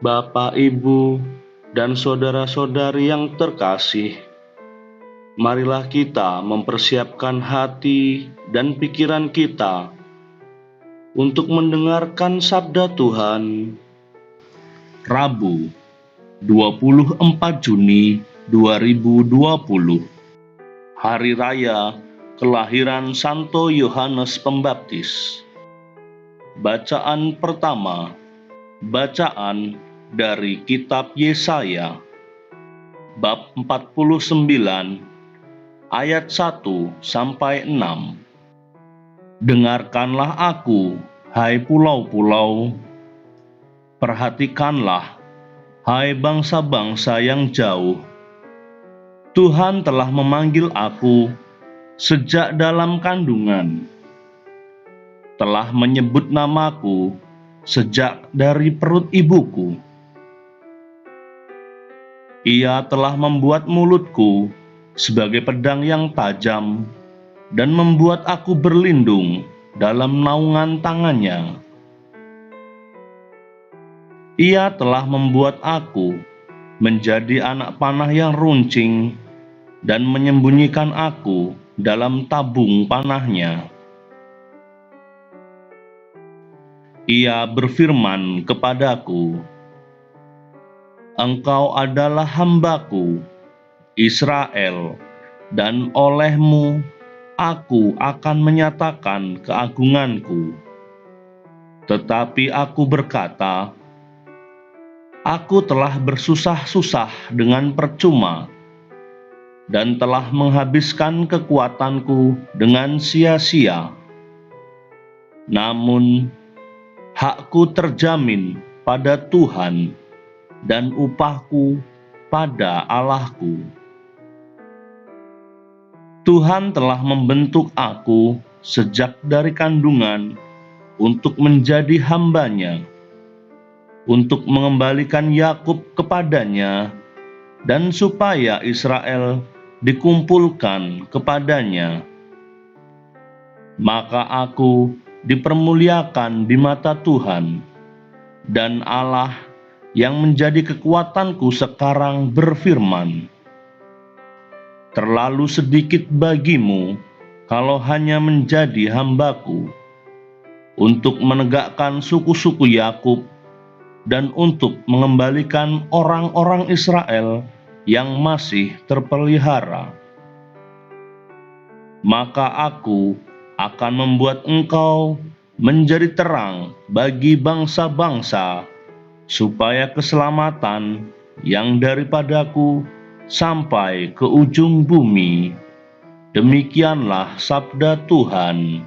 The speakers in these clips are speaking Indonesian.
Bapak, Ibu, dan saudara-saudari yang terkasih, marilah kita mempersiapkan hati dan pikiran kita untuk mendengarkan sabda Tuhan. Rabu, 24 Juni 2020, Hari Raya Kelahiran Santo Yohanes Pembaptis. Bacaan pertama, bacaan dari kitab Yesaya, bab 49, ayat 1 sampai 6. Dengarkanlah aku, hai pulau-pulau, perhatikanlah, hai bangsa-bangsa yang jauh. Tuhan telah memanggil aku sejak dalam kandungan, telah menyebut namaku sejak dari perut ibuku. Ia telah membuat mulutku sebagai pedang yang tajam dan membuat aku berlindung dalam naungan tangannya. Ia telah membuat aku menjadi anak panah yang runcing dan menyembunyikan aku dalam tabung panahnya. Ia berfirman kepadaku, Engkau adalah hambaku, Israel, dan olehmu aku akan menyatakan keagunganku. Tetapi aku berkata, aku telah bersusah-susah dengan percuma, dan telah menghabiskan kekuatanku dengan sia-sia. Namun, hakku terjamin pada Tuhan, dan upahku pada Allahku. Tuhan telah membentuk aku sejak dari kandungan untuk menjadi hamba-Nya, untuk mengembalikan Yakub kepadanya, dan supaya Israel dikumpulkan kepadanya. Maka aku dipermuliakan di mata Tuhan, dan Allah yang menjadi kekuatanku sekarang berfirman, terlalu sedikit bagimu kalau hanya menjadi hambaku, untuk menegakkan suku-suku Yakub dan untuk mengembalikan orang-orang Israel yang masih terpelihara. Maka aku akan membuat engkau menjadi terang bagi bangsa-bangsa, supaya keselamatan yang daripadaku sampai ke ujung bumi. Demikianlah sabda Tuhan.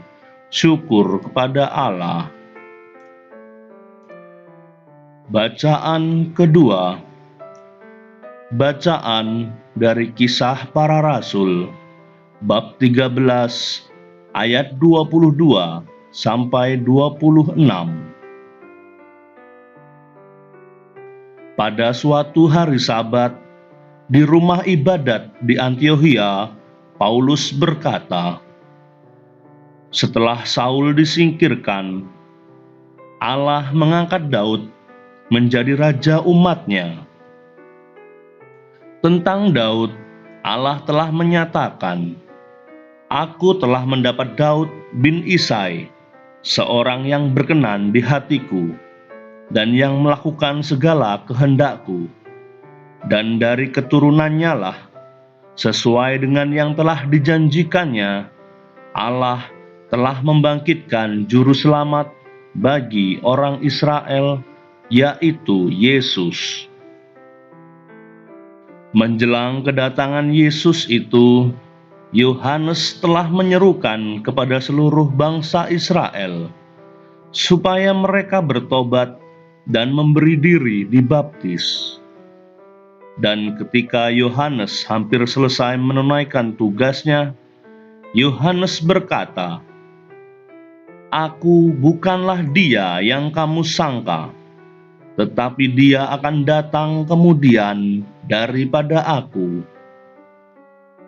Syukur kepada Allah. Bacaan kedua, bacaan dari Kisah Para Rasul, bab 13, ayat 22 sampai 26. Pada suatu hari Sabat, di rumah ibadat di Antiokhia, Paulus berkata, setelah Saul disingkirkan, Allah mengangkat Daud menjadi raja umat-Nya. Tentang Daud, Allah telah menyatakan, Aku telah mendapat Daud bin Isai, seorang yang berkenan di hatiku, dan yang melakukan segala kehendakku, dan dari keturunannya lah, sesuai dengan yang telah dijanjikannya, Allah telah membangkitkan juru selamat bagi orang Israel, yaitu Yesus. Menjelang kedatangan Yesus itu, Yohanes telah menyerukan kepada seluruh bangsa Israel, supaya mereka bertobat dan memberi diri dibaptis. Dan ketika Yohanes hampir selesai menunaikan tugasnya, Yohanes berkata, Aku bukanlah dia yang kamu sangka, tetapi dia akan datang kemudian daripada aku.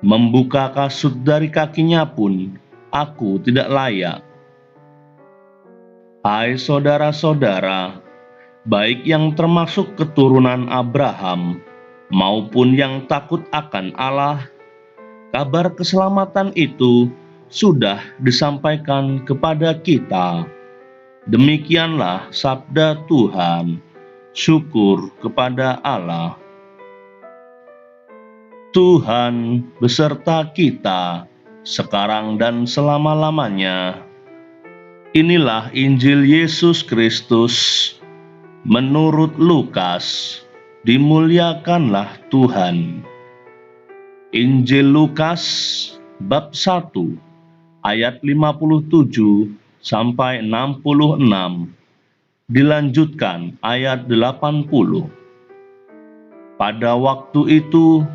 membuka kasut dari kakinya pun aku tidak layak. Hai saudara-saudara, baik yang termasuk keturunan Abraham maupun yang takut akan Allah, kabar keselamatan itu sudah disampaikan kepada kita. Demikianlah sabda Tuhan. Syukur kepada Allah. Tuhan beserta kita sekarang dan selama-lamanya. Inilah Injil Yesus Kristus menurut Lukas. Dimuliakanlah Tuhan. Injil Lukas bab 1 ayat 57 sampai 66, dilanjutkan ayat 80. Pada waktu itu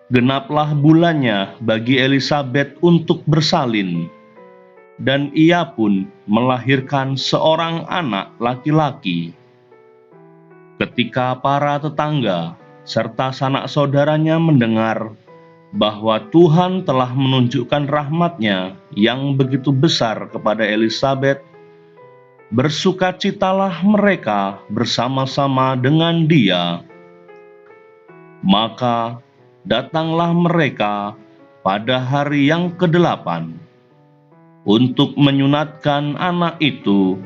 genaplah bulannya bagi Elisabet untuk bersalin, dan ia pun melahirkan seorang anak laki-laki. Ketika para tetangga serta sanak saudaranya mendengar bahwa Tuhan telah menunjukkan rahmat-Nya yang begitu besar kepada Elisabet, bersukacitalah mereka bersama-sama dengan dia. Maka datanglah mereka pada hari yang ke-8 untuk menyunatkan anak itu,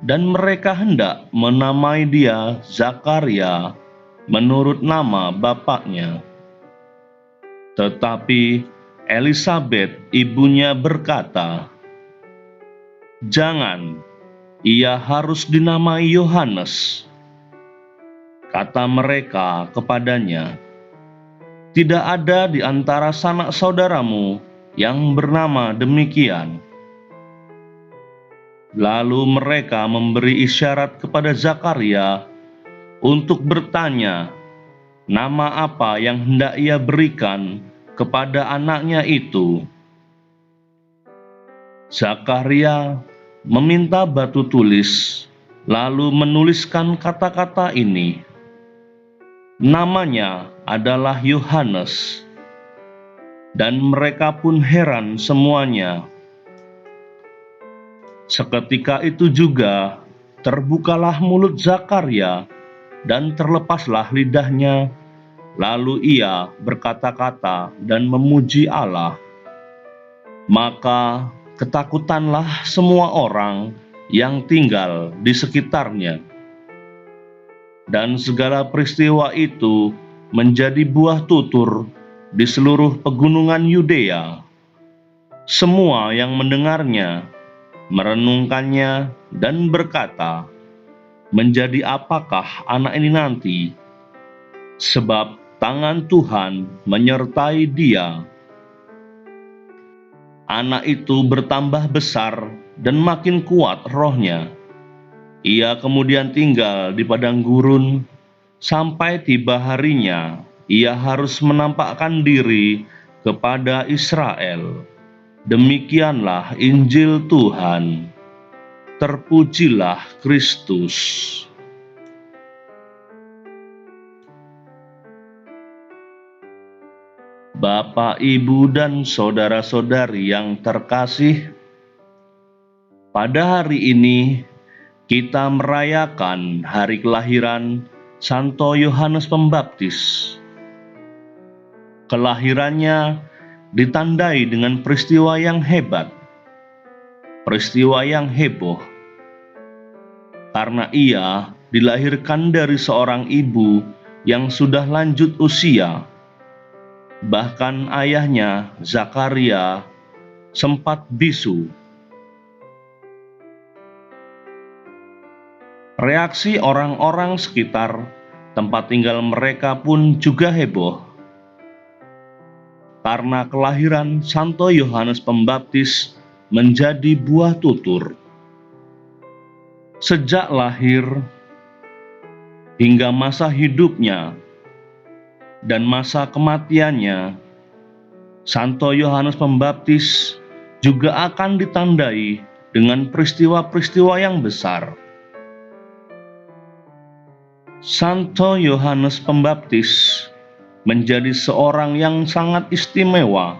dan mereka hendak menamai dia Zakaria menurut nama bapaknya. Tetapi Elisabet ibunya berkata, "Jangan, ia harus dinamai Yohanes." Kata mereka kepadanya, "Tidak ada di antara sanak saudaramu yang bernama demikian." Lalu mereka memberi isyarat kepada Zakaria untuk bertanya nama apa yang hendak ia berikan kepada anaknya itu. Zakaria meminta batu tulis, lalu menuliskan kata-kata ini, "Namanya adalah Yohanes." Dan mereka pun heran semuanya. Seketika itu juga terbukalah mulut Zakaria dan terlepaslah lidahnya, lalu ia berkata-kata dan memuji Allah. Maka ketakutanlah semua orang yang tinggal di sekitarnya. Dan segala peristiwa itu menjadi buah tutur di seluruh pegunungan Yudea. Semua yang mendengarnya merenungkannya dan berkata, "Menjadi apakah anak ini nanti? Sebab tangan Tuhan menyertai dia." Anak itu bertambah besar dan makin kuat rohnya. Ia kemudian tinggal di padang gurun sampai tiba harinya ia harus menampakkan diri kepada Israel. Demikianlah Injil Tuhan. Terpujilah Kristus. Bapak, Ibu, dan saudara-saudari yang terkasih, pada hari ini kita merayakan hari kelahiran Santo Yohanes Pembaptis. Kelahirannya ditandai dengan peristiwa yang hebat, peristiwa yang heboh, karena ia dilahirkan dari seorang ibu yang sudah lanjut usia. Bahkan ayahnya, Zakaria, sempat bisu. Reaksi orang-orang sekitar tempat tinggal mereka pun juga heboh, karena kelahiran Santo Yohanes Pembaptis menjadi buah tutur. Sejak lahir hingga masa hidupnya dan masa kematiannya, Santo Yohanes Pembaptis juga akan ditandai dengan peristiwa-peristiwa yang besar. Santo Yohanes Pembaptis menjadi seorang yang sangat istimewa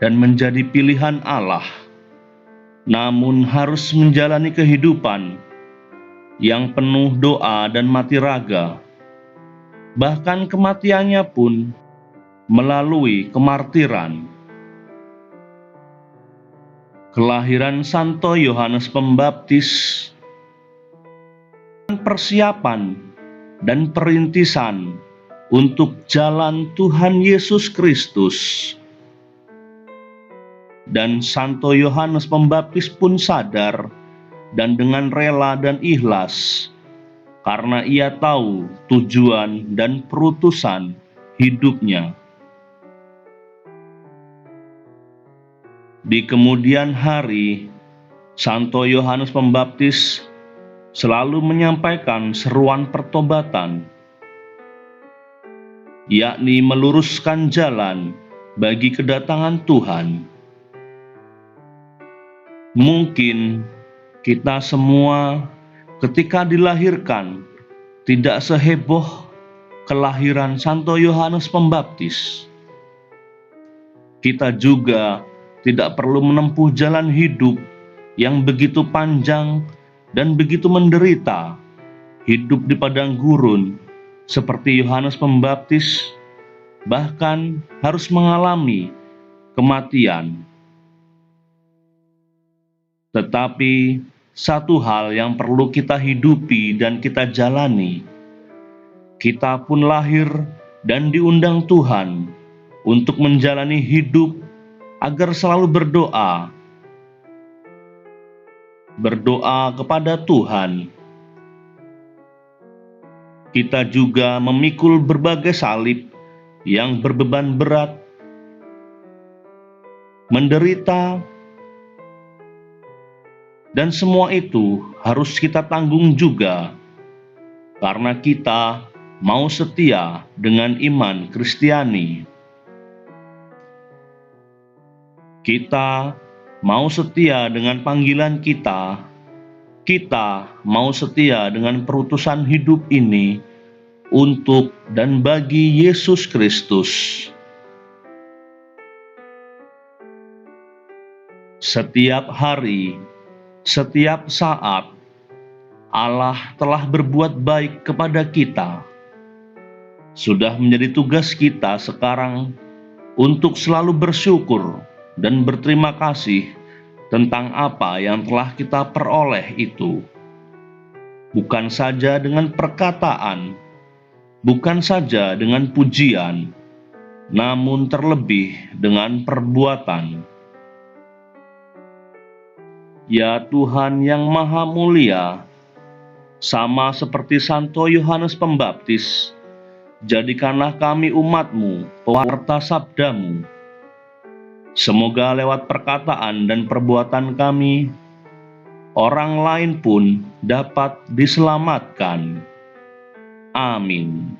dan menjadi pilihan Allah, namun harus menjalani kehidupan yang penuh doa dan mati raga. Bahkan kematiannya pun melalui kemartiran. Kelahiran Santo Yohanes Pembaptis, persiapan dan perintisan untuk jalan Tuhan Yesus Kristus. Dan Santo Yohanes Pembaptis pun sadar dan dengan rela dan ikhlas, karena ia tahu tujuan dan perutusan hidupnya. Di kemudian hari, Santo Yohanes Pembaptis selalu menyampaikan seruan pertobatan, yakni meluruskan jalan bagi kedatangan Tuhan. Mungkin kita semua ketika dilahirkan tidak seheboh kelahiran Santo Yohanes Pembaptis. Kita juga tidak perlu menempuh jalan hidup yang begitu panjang dan begitu menderita, hidup di padang gurun seperti Yohanes Pembaptis, bahkan harus mengalami kematian. Tetapi satu hal yang perlu kita hidupi dan kita jalani, kita pun lahir dan diundang Tuhan untuk menjalani hidup agar selalu berdoa kepada Tuhan. Kita juga memikul berbagai salib yang berbeban berat, menderita, dan semua itu harus kita tanggung juga, karena kita mau setia dengan iman Kristiani. Kita mau setia dengan panggilan kita mau setia dengan perutusan hidup ini untuk dan bagi Yesus Kristus. Setiap hari, setiap saat, Allah telah berbuat baik kepada kita. Sudah menjadi tugas kita sekarang untuk selalu bersyukur dan berterima kasih tentang apa yang telah kita peroleh itu. Bukan saja dengan perkataan, bukan saja dengan pujian, namun terlebih dengan perbuatan. Ya Tuhan yang Maha Mulia, sama seperti Santo Yohanes Pembaptis, jadikanlah kami umat-Mu pewarta sabda-Mu. Semoga lewat perkataan dan perbuatan kami, orang lain pun dapat diselamatkan. Amin.